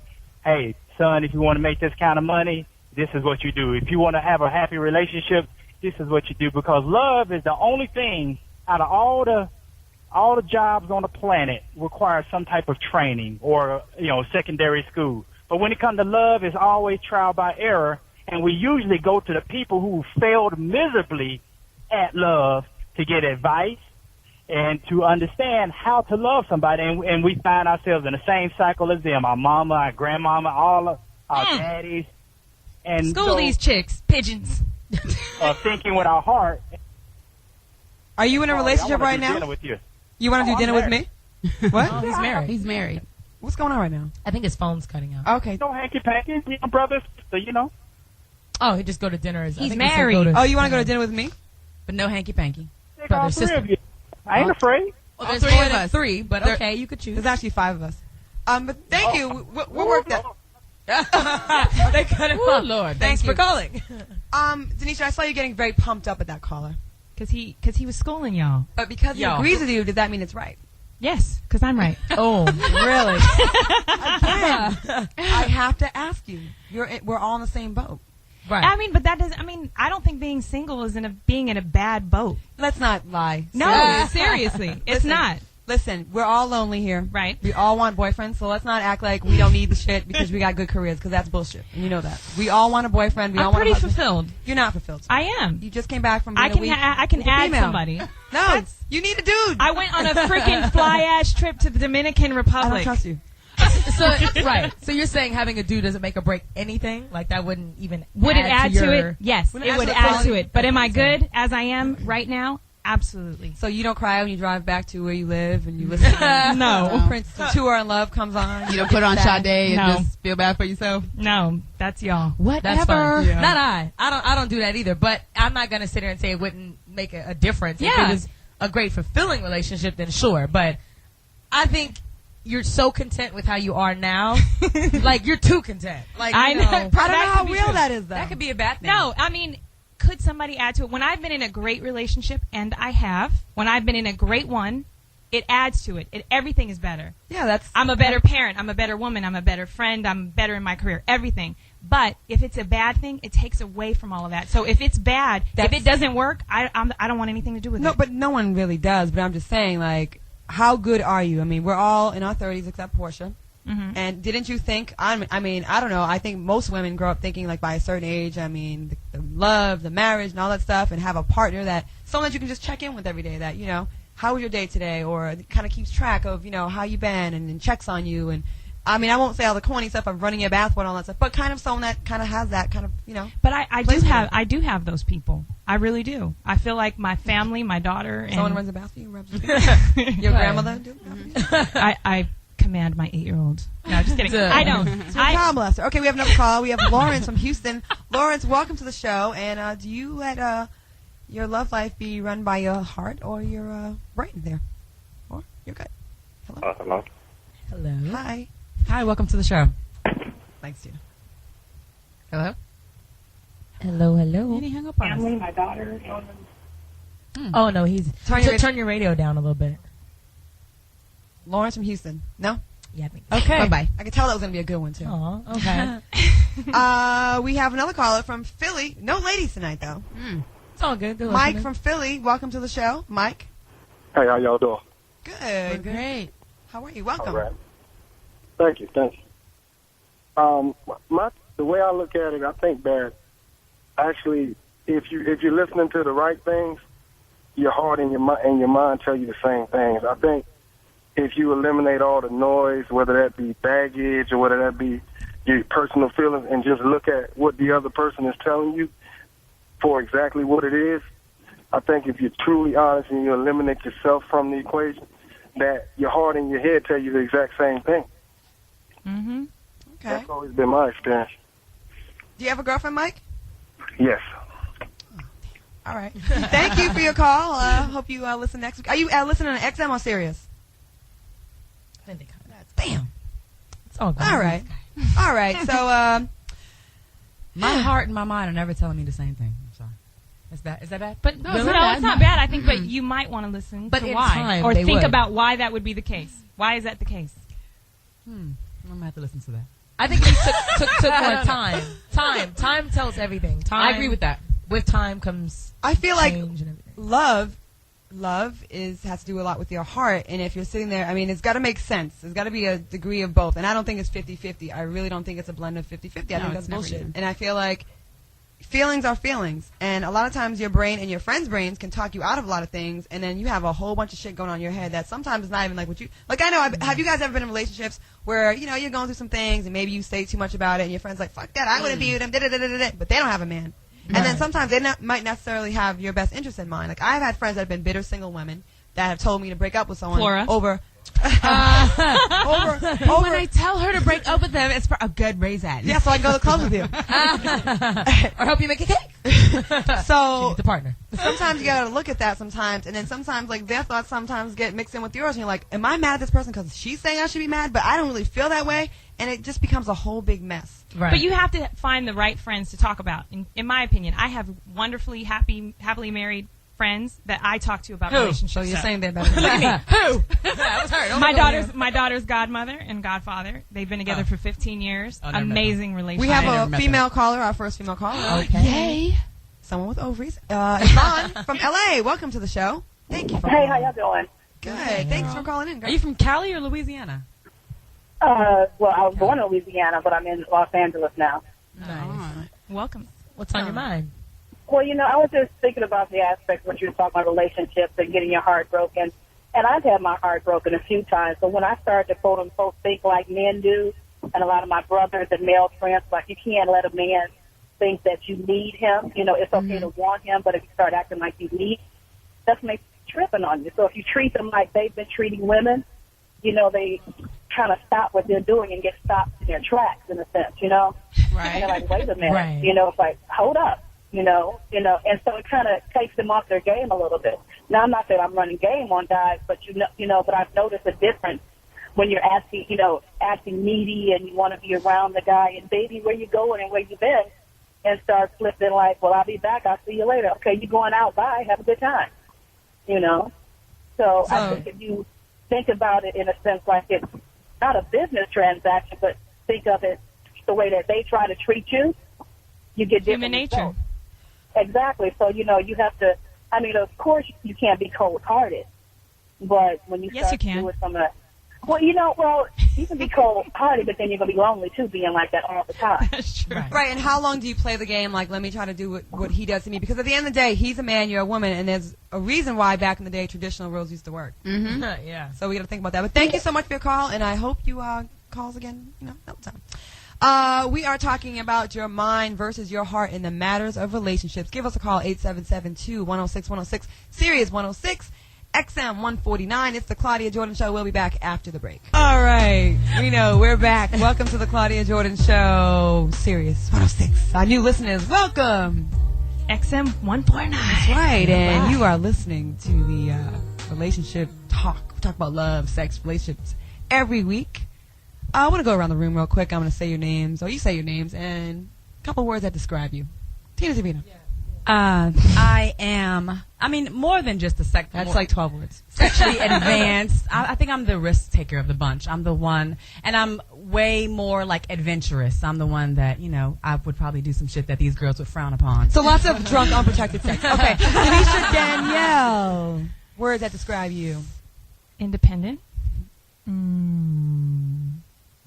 hey, son, if you want to make this kind of money, this is what you do. If you want to have a happy relationship, this is what you do. Because love is the only thing out of all the jobs on the planet requires some type of training or secondary school. But when it comes to love, it's always trial by error, and we usually go to the people who failed miserably at love to get advice and to understand how to love somebody. And we find ourselves in the same cycle as them, our mama, our grandmama, all of our daddies. And School these chicks, pigeons. thinking with our heart. are you in a relationship I wanna right do now? dinner with you. You want to do I'm dinner with married. me? What? Oh, he's married. He's married. What's going on right now? I think his phone's cutting out. Okay. No hanky-panky, brothers, so. Oh, he just go to dinner. I He's think he said married. go to Oh, you want to go to dinner with me? But no hanky panky. Take Brother, all three sister. of you. I ain't afraid. Well, All there's three more of than us. three, but There- okay, you could choose. There's actually 5 of us. But thank you. We're worked out. They cut him off. Lord. Thanks for calling. Denisha, I saw you getting very pumped up at that caller. Because he was schooling y'all. But because he Yo. agrees with you, does that mean it's right? Yes, because I'm right. Oh, Really? Again, I have to ask you. We're all in the same boat. right. I mean, but that doesn't. I mean, I don't think being single is being in a bad boat. Let's not lie. No, seriously, it's Listen. not. Listen, we're all lonely here. Right. We all want boyfriends, so let's not act like we don't need the shit because we got good careers, because that's bullshit. And you know that. We all want a boyfriend. We all I'm want a pretty husband. fulfilled. You're not fulfilled. I am. You just came back from being I a can week I can with a add female. somebody. No, you need a dude. I went on a freaking fly-ass trip to the Dominican I Republic. don't trust you. So right. So you're saying having a dude doesn't make or break anything? Like that wouldn't even Would it add to to your... it? Yes, Would it it would add to add quality? to it. But am I good as I am right now? Absolutely. So you don't cry when you drive back to where you live and you listen to No. Prince Tour and Love comes on. You don't put on Sad. Sade and No. just feel bad for yourself. No, that's y'all. That's Whatever. fine. Yeah. Not I don't do that either. But I'm not gonna sit here and say it wouldn't make a difference. If Yeah. it was a great fulfilling relationship, then sure. But I think you're so content with how you are now. Like you're too content. Like I you know. know. I don't know That how could be real true. that is, though. That could be a bad thing. No, I mean, could somebody add to it? When I've been in a great relationship, and I have, when I've been in a great one, it adds to it. Everything is better. Yeah, that's. I'm a better parent. I'm a better woman. I'm a better friend. I'm better in my career. Everything. But if it's a bad thing, it takes away from all of that. So if it's bad, if it doesn't work, I don't want anything to do with No, it. but no one really does. But I'm just saying, like, how good are you? I mean, we're all in our 30s except Portia. Mhm. And didn't you think? I mean, I don't know. I think most women grow up thinking, like, by a certain age. I mean, the love, the marriage, and all that stuff, and have a partner someone that you can just check in with every day. That how was your day today, or kind of keeps track of how you been and checks on you. And I mean, I won't say all the corny stuff of running your bath and all that stuff, but kind of someone that kind of has that kind of But I do have those people. I really do. I feel like my family, my daughter, and someone runs a bath for you. Rubs your grandmother do. I command my 8-year-old. No, just kidding. I don't. God bless her. Okay, we have another call. We have Lawrence from Houston. Lawrence, welcome to the show. And do you let your love life be run by your heart or your brain there? Or you're good. Hello. Hello. Hello. Hi. Hi, welcome to the show. Thanks, Tina. Hello? Hello. And he hung up on us. My daughter. Oh no, he's turn your radio down a little bit. Lawrence from Houston. No? Yeah, I think. Okay. Bye-bye. I can tell that was going to be a good one, too. Aw, okay. We have another caller from Philly. No ladies tonight, though. It's all good. Good Mike listening. from Philly. Welcome to the show. Mike. Hey, how y'all doing? Good. Great. How are you? Welcome. All right. Thank you. The way I look at it, I think that actually, if you're listening to the right things, your heart and your mind tell you the same things. I think if you eliminate all the noise, whether that be baggage or whether that be your personal feelings, and just look at what the other person is telling you for exactly what it is, I think if you're truly honest and you eliminate yourself from the equation, that your heart and your head tell you the exact same thing. Mm-hmm. Okay. That's always been my experience. Do you have a girlfriend, Mike? Yes. All right. Thank you for your call. Hope you listen next week. Are you listening to XM or Sirius? Damn. It's all good. All right. All right. So, My heart and my mind are never telling me the same thing. I'm sorry. Is that bad? But no, it's not bad. I think, but you might want to listen But to in why, time, or they think would. about why that would be the case. Why is that the case? I'm gonna have to listen to that. I think it took more time. Time tells everything. Time, I agree with that. With time comes I feel like change and everything. love has to do a lot with your heart, and if you're sitting there, I mean, it's got to make sense. There's got to be a degree of both, and I don't think it's 50-50. I really don't think it's a blend of 50-50. I No, think it's that's never bullshit. even. And I feel like feelings are feelings, and a lot of times your brain and your friends' brains can talk you out of a lot of things, and then you have a whole bunch of shit going on in your head that sometimes is not even like what you like. I know. Have you guys ever been in relationships where you're going through some things, and maybe you say too much about it, and your friend's like, "Fuck that, I wouldn't be with him," but they don't have a man. And then sometimes they might necessarily have your best interest in mind. Like, I've had friends that have been bitter single women that have told me to break up with someone Flora. over. When I tell her to break up with them, it's for a good raise-at. Yeah, so I can go to the club with you. Or help you make a cake. So The partner. sometimes you gotta look at that sometimes, and then sometimes like their thoughts sometimes get mixed in with yours, and you're like, am I mad at this person because she's saying I should be mad, but I don't really feel that way, and it just becomes a whole big mess. Right. But you have to find the right friends to talk about. In my opinion, I have wonderfully happily married friends that I talk to about relationships. So you're stuff. saying they're better than me. Who? That was her. My daughter's godmother and godfather. They've been together for 15 years. never met Amazing relationship. We have never a met female caller, our first female caller. Yay. Someone with ovaries. Yvonne from LA. Welcome to the show. Thank you for Hey, calling. how y'all doing? Good. Thanks for calling in. Are you from Cali or Louisiana? Well, I was born in Louisiana, but I'm in Los Angeles now. Nice. Welcome. What's on your mind? Well, I was just thinking about the aspect when you were talking about relationships and getting your heart broken. And I've had my heart broken a few times. But when I started to, quote unquote, think like men do, and a lot of my brothers and male friends, like, you can't let a man think that you need him. It's okay to want him, but if you start acting like you need him, that's when they tripping on you. So if you treat them like they've been treating women, they kind of stop what they're doing and get stopped in their tracks, in a sense, Right. And they're like, wait a minute, Right. it's like, hold up, and so it kind of takes them off their game a little bit. Now, I'm not saying I'm running game on guys, but but I've noticed a difference when you're acting needy and you want to be around the guy and, baby, where you going and where you been, and start flipping like, well, I'll be back, I'll see you later. Okay, you going out, bye, have a good time, So I think if you think about it in a sense like it's not a business transaction, but think of it the way that they try to treat you, you get different Human nature. results. Exactly. So, you have to, of course you can't be cold-hearted, but when you Yes, start you can. to do it from a, you can be cold-hearted, but then you're going to be lonely, too, being like that all the time. That's true. Right, and how long do you play the game like, let me try to do what he does to me? Because at the end of the day, he's a man, you're a woman, and there's a reason why back in the day traditional rules used to work. Mm-hmm. Yeah. So we got to think about that. But thank you so much for your call, and I hope you calls again, another time. We are talking about your mind versus your heart in the matters of relationships. Give us a call, 877-2-106-106, Sirius 106, XM 149. It's the Claudia Jordan Show. We'll be back after the break. All right. We're back. Welcome to the Claudia Jordan Show, Sirius 106. Our new listeners, welcome. XM 149. That's right. And you are listening to the relationship talk. We talk about love, sex, relationships every week. I want to go around the room real quick. I'm going to say your names, or you say your names, and a couple words that describe you. Tina Savino. I am, more than just a That's like 12 words. sexually advanced. I think I'm the risk taker of the bunch. I'm the one, and I'm way more like adventurous. I'm the one that, I would probably do some shit that these girls would frown upon. So lots of drunk, unprotected sex. Okay. Tanisha Danielle. Words that describe you. Independent.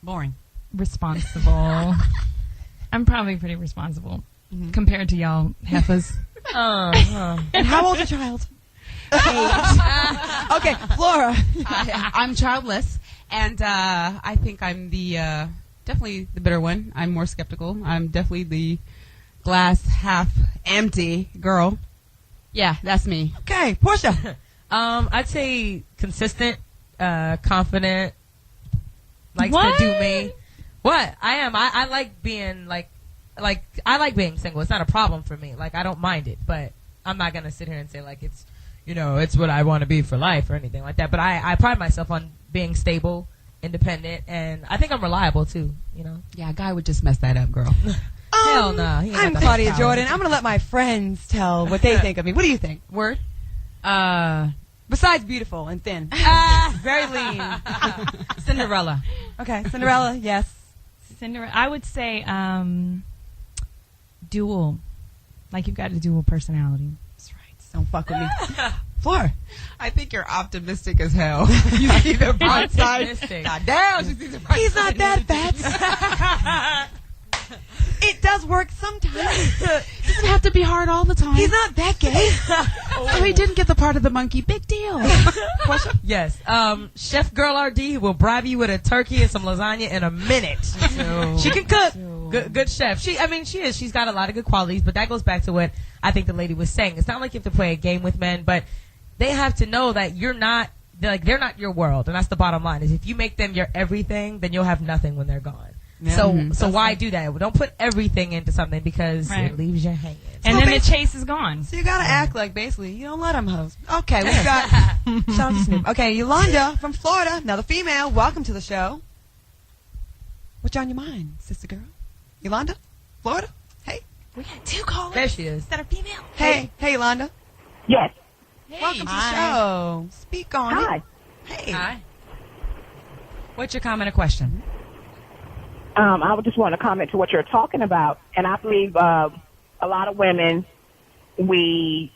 Boring. Responsible. I'm probably pretty responsible compared to y'all heifers. And how old's your child? 8. Okay, Flora. I'm childless, and I think I'm the definitely the bitter one. I'm more skeptical. I'm definitely the glass half empty girl. Yeah, that's me. Okay, Portia. I'd say consistent, confident, likes What? to do me. What? I am. I like being like I like being single. It's not a problem for me. Like, I don't mind it, but I'm not gonna sit here and say like it's it's what I want to be for life or anything like that. But I pride myself on being stable, independent, and I think I'm reliable too. Yeah, a guy would just mess that up, girl. Hell no. He ain't got I'm that Claudia power. Jordan. I'm going to let my friends tell what they think of me. What do you think? Word? Besides beautiful and thin. Very lean. Cinderella. Okay, Cinderella, yes. Cinderella. I would say dual. Like, you've got a dual personality. That's right. Don't fuck with me. Flora. I think you're optimistic as hell. You see the bright side. Optimistic. God damn, she sees the bright He's side. not that fat. It does work sometimes. Doesn't have to be hard all the time. He's not that gay. So he didn't get the part of the monkey. Big deal. Yes. Chef Girl RD will bribe you with a turkey and some lasagna in a minute. She can cook. Good chef. She is. She's got a lot of good qualities, but that goes back to what I think the lady was saying. It's not like you have to play a game with men, but they have to know that they're not your world, and that's the bottom line. Is if you make them your everything, then you'll have nothing when they're gone. Yeah. So why do that? Don't put everything into something because Right. it leaves you hanging. And then the chase is gone. So you gotta act like basically you don't let him host. Okay, we've got shout out to Snoop. Okay, Yolanda from Florida, another female. Welcome to the show. What's on your mind, sister girl? Yolanda, Florida. Hey, We got 2 callers There she is. that are female. hey, Yolanda. Yes. Welcome to the show. Speak on Hi. it. Hey. Hi. What's your comment or question? I would just want to comment to what you're talking about, and I believe a lot of women, we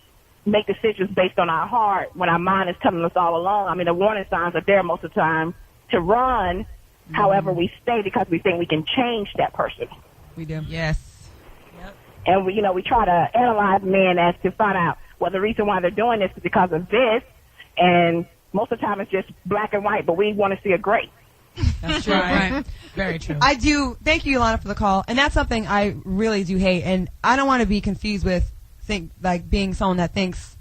make decisions based on our heart when our mind is telling us all along. I mean, the warning signs are there most of the time to run. However, we stay because we think we can change that person. We do. Yes. And we try to analyze men as to find out, well, the reason why they're doing this is because of this. And most of the time it's just black and white, but we want to see a gray. That's true. Right. Very true. I do. Thank you, Ilana, for the call. And that's something I really do hate. And I don't want to be confused with being someone that thinks,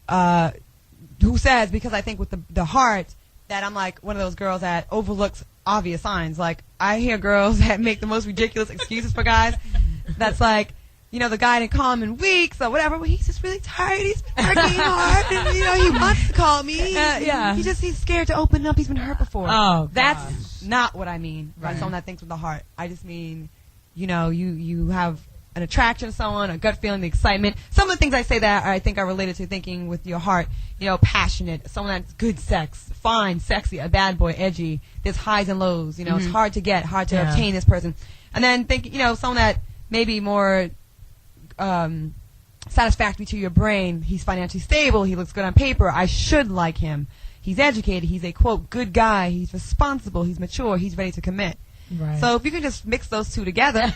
who says, because I think with the heart, that I'm like one of those girls that overlooks obvious signs. Like, I hear girls that make the most ridiculous excuses for guys. That's like, the guy didn't call him in weeks or whatever. Well, he's just really tired. He's been working hard, and he wants to call me. Yeah. He's scared to open up. He's been hurt before. Oh, that's not what I mean by someone that thinks with the heart. I just mean, you have an attraction to someone, a gut feeling, the excitement. Some of the things I say that I think are related to thinking with your heart. Passionate, someone that's good sex, fine, sexy, a bad boy, edgy. There's highs and lows. It's hard to get, hard to obtain this person. And then think, someone that maybe more satisfactory to your brain. He's financially stable. He looks good on paper. I should like him. He's educated. He's a, quote, good guy. He's responsible. He's mature. He's ready to commit. Right. So if you can just mix those two together,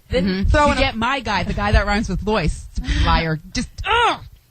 then you get my guy, the guy that rhymes with Lois. Liar. Just,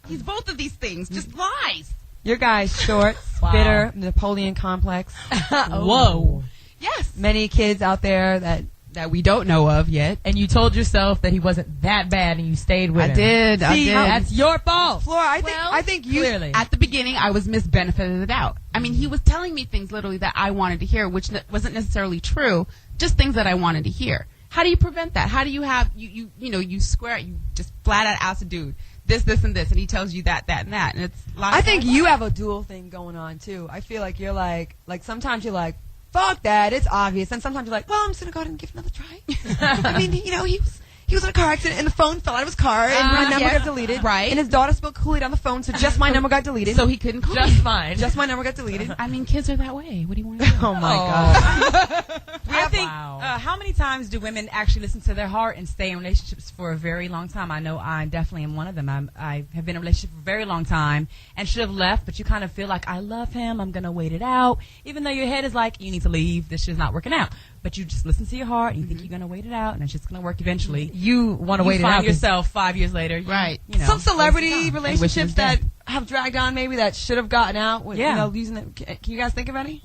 he's both of these things. Just lies. Your guy's short, bitter, Napoleon complex. Whoa. Yes. Many kids out there that we don't know of yet. And you told yourself that he wasn't that bad, and you stayed with him. I did. That's your fault. Flora, I think you clearly. At the beginning, I was misbenefited of the doubt. I mean, he was telling me things literally that I wanted to hear, which wasn't necessarily true. Just things that I wanted to hear. How do you prevent that? How do you have you square it? You just flat out ask a dude this, and this, and he tells you that, and that, and it's. I think you have a dual thing going on too. I feel like you're like sometimes you're like, fuck that, it's obvious. And sometimes you're like, well, I'm just going to go ahead and give it another try. I mean, he was in a car accident and the phone fell out of his car and my number got deleted. Right. And his daughter spilled Kool-Aid on the phone, so just my number got deleted. So he couldn't call Just mine. Just my number got deleted. I mean, kids are that way. What do you want to do? Oh, my God. I think, how many times do women actually listen to their heart and stay in relationships for a very long time? I know I definitely am one of them. I have been in a relationship for a very long time and should have left, but you kind of feel like, I love him, I'm going to wait it out, even though your head is like, you need to leave, this shit's not working out. But you just listen to your heart, and you think you're going to wait it out, and it's just going to work eventually. You want to wait it out. You find yourself 5 years later. Right. Some celebrity relationships that have dragged on maybe that should have gotten out. With, using it. Can you guys think of any?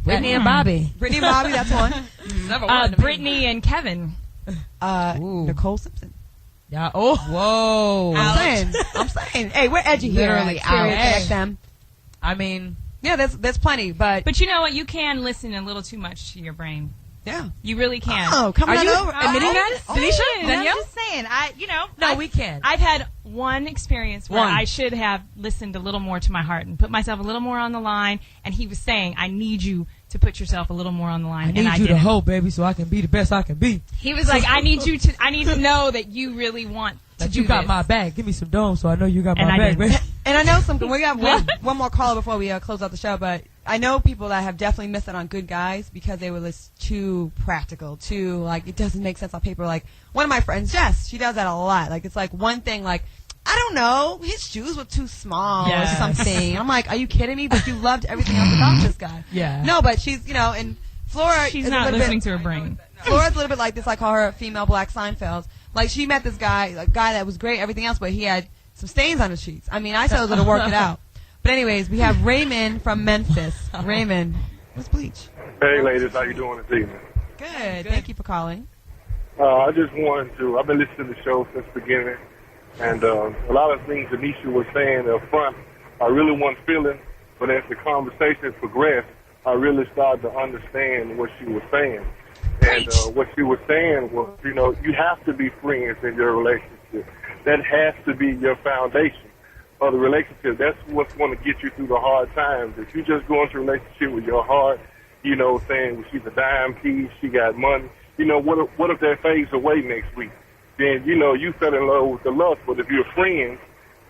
Brittany and Bobby. Brittany and Bobby, that's one. Number one. Brittany and Kevin. Nicole Simpson. Yeah. Oh. Whoa. I'm saying. Hey, we're edgy here. Literally XM. I mean. Yeah, there's plenty, but you know what? You can listen a little too much to your brain. Yeah. You really can. Oh, come on over. Admitting that? Tanisha? I'm Danielle? just saying. No, we can. I've had one experience where I should have listened a little more to my heart and put myself a little more on the line. And he was saying, I need you to put yourself a little more on the line. I need you to hold, baby, so I can be the best I can be. He was like, I need to know that you really want to do you got this. my back. Give me some dome so I know you got my back, baby. And I know something. We got one more caller before we close out the show, but I know people that have definitely missed out on good guys because they were just too practical, too, like, it doesn't make sense on paper. Like, one of my friends, Jess, she does that a lot. Like, it's like one thing, like, I don't know, his shoes were too small or something. I'm like, are you kidding me? But you loved everything else about this guy. Yeah. No, but she's, and Flora She's is not a little listening bit, to her brain. Flora's a little bit like this. I call her female Black Seinfeld. Like, she met this guy, a guy that was great, everything else, but he had some stains on his sheets. I mean, I said I was going to work it out. But anyways, we have Raymond from Memphis. Raymond, what's bleach? Hey, ladies, how you doing this evening? Good. Thank you for calling. I just wanted to, I've been listening to the show since the beginning, and a lot of things Anisha was saying up front, I really wasn't feeling, but as the conversation progressed, I really started to understand what she was saying. And what she was saying was, you have to be friends in your relationship. That has to be your foundation of the relationship. That's what's going to get you through the hard times. If you just go into a relationship with your heart, saying, well, she's a dime piece, she got money, what if that fades away next week? Then, you fell in love with the lust. But if you're friends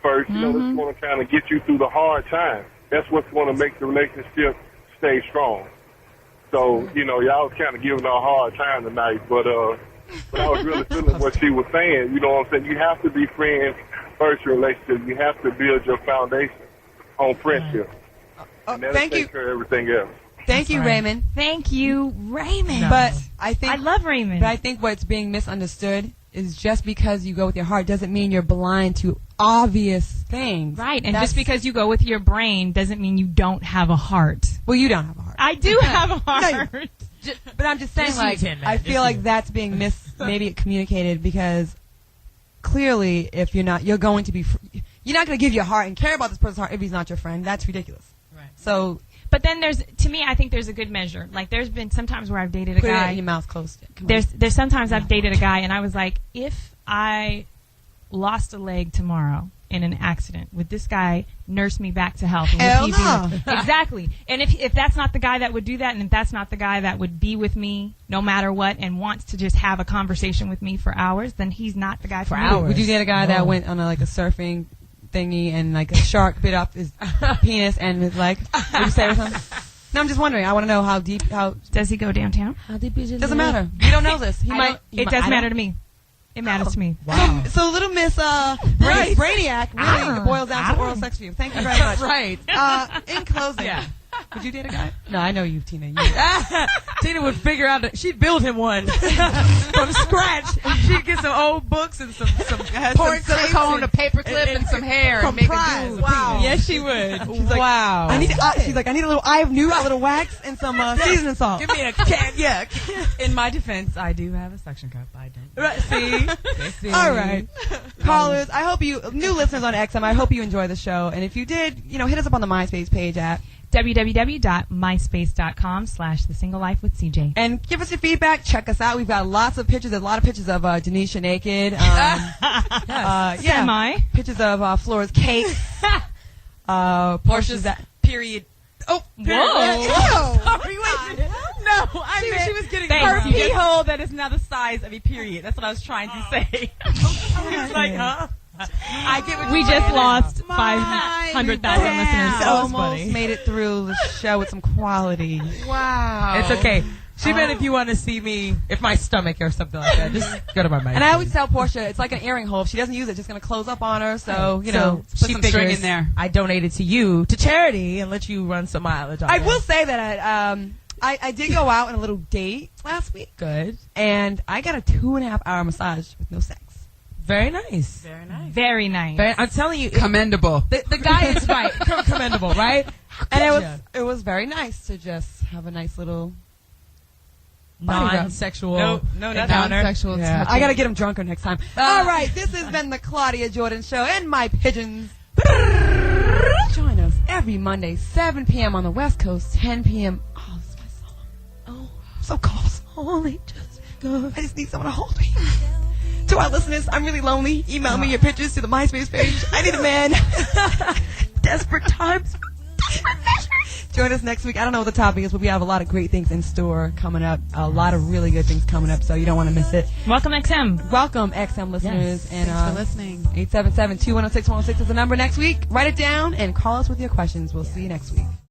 first, that's going to kind of get you through the hard times. That's what's going to make the relationship stay strong. So, y'all was kind of giving her a hard time tonight, but I was really feeling what she was saying. You know what I'm saying? You have to be friends first relationship, you have to build your foundation on friendship. And that'll Thank you. take care of everything else. Thank you, Raymond. Thank you, Raymond. No. But I think I love Raymond. But I think what's being misunderstood is just because you go with your heart doesn't mean you're blind to obvious things. Right, and just because you go with your brain doesn't mean you don't have a heart. Well, you don't have a heart. I do have a heart. But I'm just saying, I feel like that's being maybe communicated because clearly, if you're not, you're going to be, you're not going to give your heart and care about this person's heart if he's not your friend. That's ridiculous. Right. So. But then to me, I think there's a good measure. Like, there's been sometimes where I've dated a guy. Put it in your mouth closed. There's sometimes I've dated a guy and I was like, if I lost a leg tomorrow in an accident, would this guy nurse me back to health? Hell no. Exactly. And if that's not the guy that would do that, and if that's not the guy that would be with me no matter what and wants to just have a conversation with me for hours, then he's not the guy for me. Would you date a guy that went on a surfing thingy and like a shark bit off his penis and was like, would you stay with him? No, I'm just wondering. I want to know how deep. How does he go downtown? How deep is it? Doesn't matter. We don't know this. It does matter to me. It matters to me. Wow. So little Miss Brainiac really boils down to oral sex for you. Thank you very much. Right. In closing, would you date a guy? No, I know you, Tina. Tina would figure out she'd build him one from scratch. She'd get some old books and some silicone, a paperclip, and some hair, and make a dude. Wow. Yes, she would. She's like, wow. She's like, I need a little eye of new, a little wax, and some seasoning salt. Give me a can. Yeah. In my defense, I do have a suction cup. I don't. Right. See. All right. Callers, I hope you, new listeners on XM, I hope you enjoy the show. And if you did, hit us up on the MySpace page at www.myspace.com/thesinglelifewithcj. And give us your feedback. Check us out. We've got lots of pictures. There's a lot of pictures of Denisha naked. Semi. Pictures of Flora's cake. Portia's period. Oh, period. Whoa. Sorry, wait. No, she was getting her pee hole that is now the size of a period. That's what I was trying to say. I was like, huh? I get what we just lost 500,000 listeners. Almost made it through the show with some quality. Wow. It's okay. She meant if you want to see me, if my stomach or something like that, just go to my mic. And I always tell Portia, it's like an earring hole. If she doesn't use it, it's just going to close up on her. So, put some string in there. I donated to you, to charity, and let you run some mileage on I will say that I did go out on a little date last week. Good. And I got a 2.5 hour massage with no sex. Very nice. Very nice. Very nice. I'm telling you. Commendable. The guy is right. Commendable, right? And it was very nice to just have a nice little non-sexual non-sexual. Yeah. I got to get him drunker next time. All right. This has been the Claudia Jordan Show and my pigeons. Join us every Monday, 7 p.m. on the West Coast, 10 p.m. Oh, this is my song. Oh, I'm so cold. So lonely. I just need someone to hold me. To our listeners, I'm really lonely. Email me your pictures to the MySpace page. I need a man. Desperate times. Join us next week. I don't know what the topic is, but we have a lot of great things in store coming up. A lot of really good things coming up, so you don't want to miss it. Welcome, XM. Welcome, XM listeners. Yes. And, thanks for listening. 877-210-616 is the number next week. Write it down and call us with your questions. We'll see you next week.